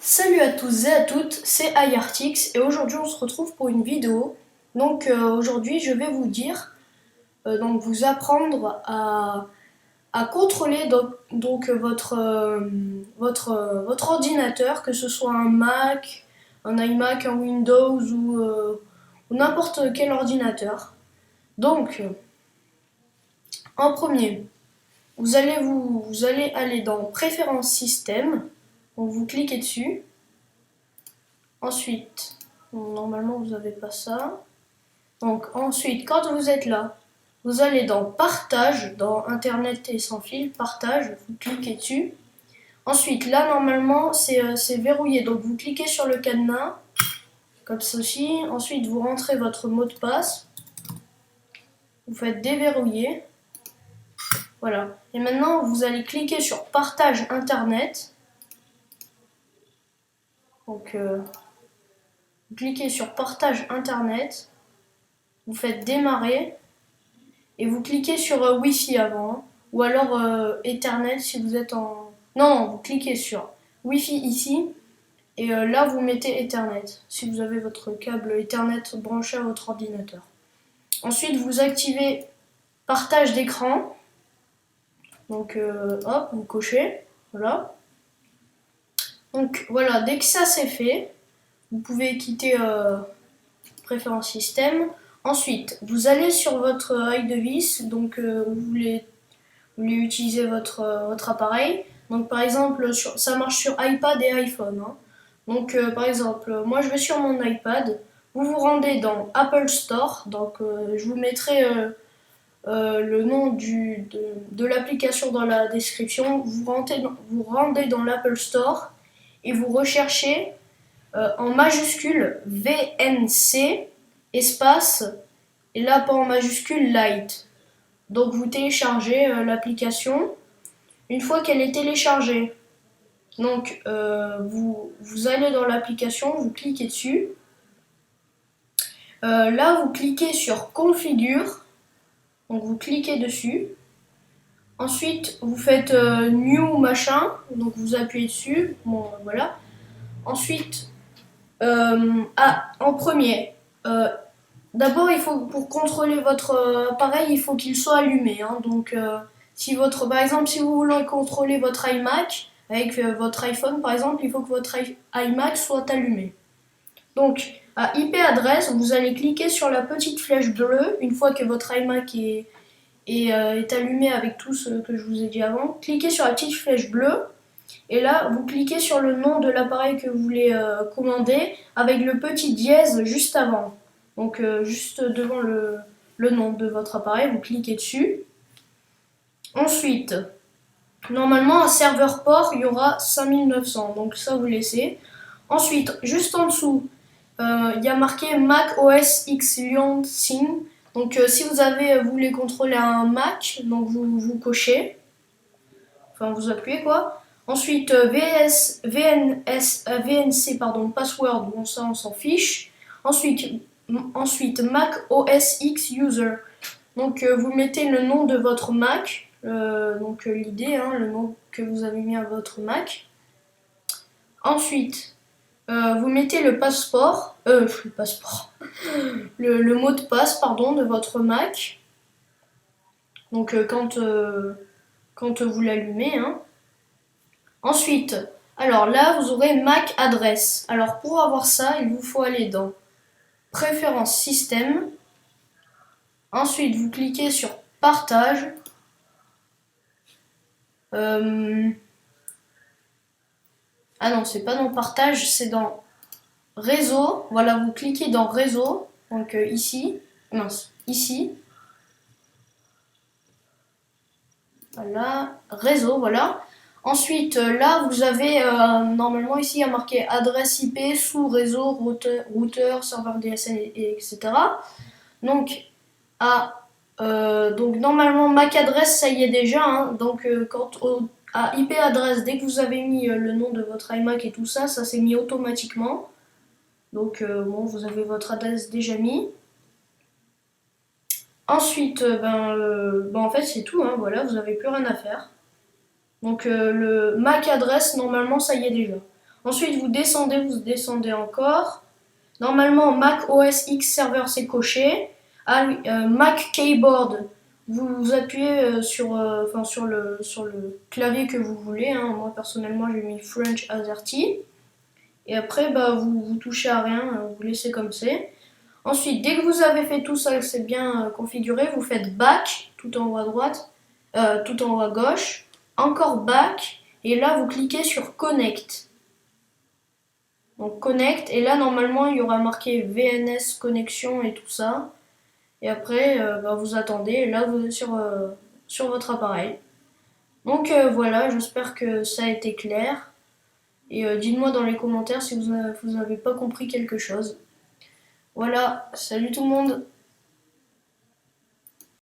Salut à tous et à toutes, c'est iArtix et aujourd'hui on se retrouve pour une vidéo. Donc aujourd'hui je vais vous dire, vous apprendre à contrôler votre ordinateur, que ce soit un Mac, un iMac, un Windows ou n'importe quel ordinateur. Donc en premier, vous allez aller dans Préférences système, donc vous cliquez dessus. Ensuite, normalement vous n'avez pas ça. Donc ensuite, quand vous êtes là, vous allez dans Partage, dans Internet et sans fil, Partage, vous cliquez dessus. Ensuite, là normalement c'est verrouillé, donc vous cliquez sur le cadenas, comme ceci. Ensuite, vous rentrez votre mot de passe, vous faites déverrouiller. Voilà. Et maintenant, vous allez cliquer sur Partage Internet. Donc, vous cliquez sur Partage Internet, vous faites démarrer et vous cliquez sur Wi-Fi avant, hein, ou alors Ethernet si vous êtes en... Non, vous cliquez sur Wi-Fi ici et là vous mettez Ethernet si vous avez votre câble Ethernet branché à votre ordinateur. Ensuite vous activez partage d'écran, donc hop, vous cochez, voilà. Donc voilà, dès que ça c'est fait, vous pouvez quitter Préférences système. Ensuite, vous allez sur votre iDevice, donc vous voulez utiliser votre appareil. Donc par exemple, ça marche sur iPad et iPhone, hein. Donc par exemple, moi je vais sur mon iPad, vous vous rendez dans Apple Store, donc je vous mettrai le nom de l'application dans la description. Vous rendez dans l'Apple Store et vous recherchez en majuscule VNC espace et là pas en majuscule Light. Donc vous téléchargez l'application. Une fois qu'elle est téléchargée, donc vous allez dans l'application, vous cliquez dessus. Là vous cliquez sur configure, donc vous cliquez dessus. Ensuite vous faites new machin, donc vous appuyez dessus. Bon voilà. Ensuite en premier. D'abord, pour contrôler votre appareil, il faut qu'il soit allumé, hein. Donc, par exemple, si vous voulez contrôler votre iMac avec votre iPhone, par exemple, il faut que votre iMac soit allumé. Donc, à IP adresse, vous allez cliquer sur la petite flèche bleue une fois que votre iMac est allumé avec tout ce que je vous ai dit avant. Cliquez sur la petite flèche bleue et là, vous cliquez sur le nom de l'appareil que vous voulez commander avec le petit dièse juste avant. Donc juste devant le nom de votre appareil, vous cliquez dessus. Ensuite, normalement un serveur port, il y aura 5900, donc ça vous laissez. Ensuite, juste en dessous, il y a marqué Mac OS X Lyon Sync. Donc si vous voulez contrôler un Mac, donc vous cochez, enfin vous appuyez quoi. Ensuite VNC password, bon ça on s'en fiche. Ensuite, Mac OS X User. Donc vous mettez le nom de votre Mac, l'idée, hein, le nom que vous avez mis à votre Mac. Ensuite, vous mettez le mot de passe, pardon, de votre Mac. Donc quand vous l'allumez, hein. Ensuite, alors là, vous aurez Mac adresse. Alors pour avoir ça, il vous faut aller dans Préférences système. Ensuite, vous cliquez sur Partage. Ah non, c'est pas dans Partage, c'est dans Réseau. Voilà, vous cliquez dans Réseau. Donc ici. Mince, ici. Voilà, Réseau, voilà. Ensuite, là, vous avez normalement ici, il y a marqué adresse IP, sous-réseau, routeur, serveur DSL, etc. Donc, donc normalement Mac adresse ça y est déjà, hein. Donc à IP adresse, dès que vous avez mis le nom de votre iMac et tout ça, ça s'est mis automatiquement. Donc bon, vous avez votre adresse déjà mis. Ensuite, en fait c'est tout, hein. Voilà, vous n'avez plus rien à faire. Donc le Mac adresse normalement ça y est déjà. Ensuite, vous descendez encore. Normalement, Mac OS X Server c'est coché. Ah oui, Mac Keyboard, vous appuyez sur le clavier que vous voulez. Hein. Moi personnellement, j'ai mis French AZERTY. Et après, bah, vous touchez à rien, vous laissez comme c'est. Ensuite, dès que vous avez fait tout ça, que c'est bien configuré, vous faites Back tout en haut à droite, tout en haut à gauche, encore Back, et là vous cliquez sur Connect. Donc Connect, et là normalement il y aura marqué VNS connexion et tout ça. Et après, bah, vous attendez, et là vous êtes sur votre appareil. Donc voilà, j'espère que ça a été clair. Et dites-moi dans les commentaires si vous n'avez pas compris quelque chose. Voilà, salut tout le monde!